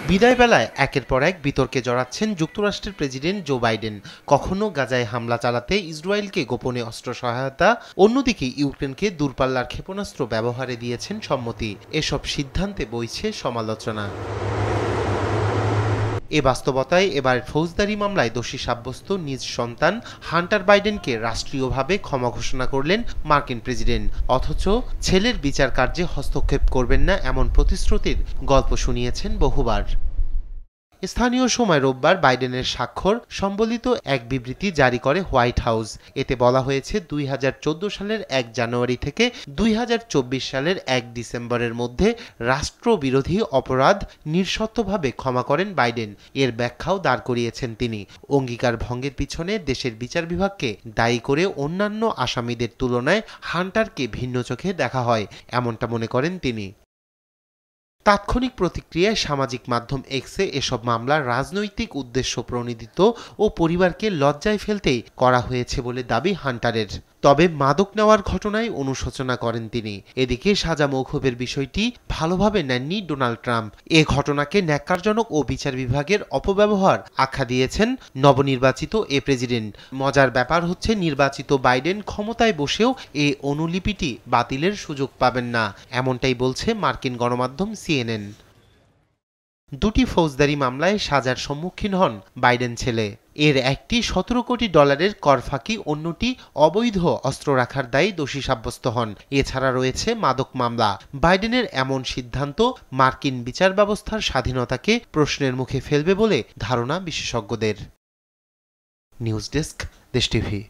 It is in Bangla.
বিদায়বেলায় একের পর এক বিতর্কে জড়াচ্ছেন যুক্তরাষ্ট্রের প্রেসিডেন্ট জো বাইডেন। কখনো গাজায় হামলা চালাতে ইসরায়েলকে গোপনে অস্ত্র সহায়তা, অন্যদিকে ইউক্রেনকে দূরপাল্লার ক্ষেপণাস্ত্র ব্যবহারে দিয়েছেন সম্মতি। এসব সিদ্ধান্তে বইছে সমালোচনা। এ বাস্তবতায় এবার ফৌজদারি মামলায় দোষী সাব্যস্ত নিজ সন্তান হান্টার বাইডেনকে রাষ্ট্রীয়ভাবে ক্ষমা ঘোষণা করলেন মার্কিন প্রেসিডেন্ট। অথচ ছেলের বিচার কার্যে হস্তক্ষেপ করবেন না এমন প্রতিশ্রুতির গল্প শুনিয়েছেন বহুবার। স্থানীয় সময় রোববার বাইডেনের স্বাক্ষর সম্বলিত এক বিবৃতি জারি করে হোয়াইট হাউস। এতে বলা হয়েছে 2014 সালের 1 জানুয়ারি থেকে 2024 সালের 1 ডিসেম্বরের মধ্যে রাষ্ট্রবিরোধী অপরাধ নিঃশর্তভাবে ক্ষমা করেন বাইডেন। এর ব্যাখ্যাও দাঁড় করিয়েছেন তিনি। অঙ্গীকার ভঙ্গের পিছনে দেশের বিচার বিভাগকে দায়ী করে অন্যান্য আসামিদের তুলনায় হান্টারকে ভিন্ন চোখে দেখা হয়, এমনটা মনে করেন তিনি। তাৎক্ষণিক প্রতিক্রিয়ায় সামাজিক মাধ্যম এক্সে এসব মামলা রাজনৈতিক উদ্দেশ্য প্রণোদিত ও পরিবারকে লজ্জায় ফেলতেই করা হয়েছে বলে দাবি হান্টারের। তবে মাদক নেওয়ার ঘটনায় অনুশোচনা করেন তিনি। এদিকে সাজা মওকুফের বিষয়টি ভালোভাবে নেননি ডোনাল্ড ট্রাম্প। এ ঘটনাকে ন্যাক্কারজনক ও বিচার বিভাগের অপব্যবহার আখ্যা দিয়েছেন নবনির্বাচিত এ প্রেসিডেন্ট। মজার ব্যাপার হচ্ছে, নির্বাচিত বাইডেন ক্ষমতায় বসেও এ অনুলিপিটি বাতিলের সুযোগ পাবেন না, এমনটাই বলছে মার্কিন গণমাধ্যম CNN। দুটি ফৌজদারি মামলায় সাজার সম্মুখীন হন বাইডেন ছেলে। এর একটি $17 কোটি কর ফাঁকি, অন্যটি অবৈধ অস্ত্র রাখার দায়ে দোষী সাব্যস্ত হন। এছাড়া রয়েছে মাদক মামলা। বাইডেনের এমন সিদ্ধান্ত মার্কিন বিচার ব্যবস্থার স্বাধীনতাকে প্রশ্নের মুখে ফেলবে বলে ধারণা বিশেষজ্ঞদের। নিউজ ডেস্ক, দেশ টিভি।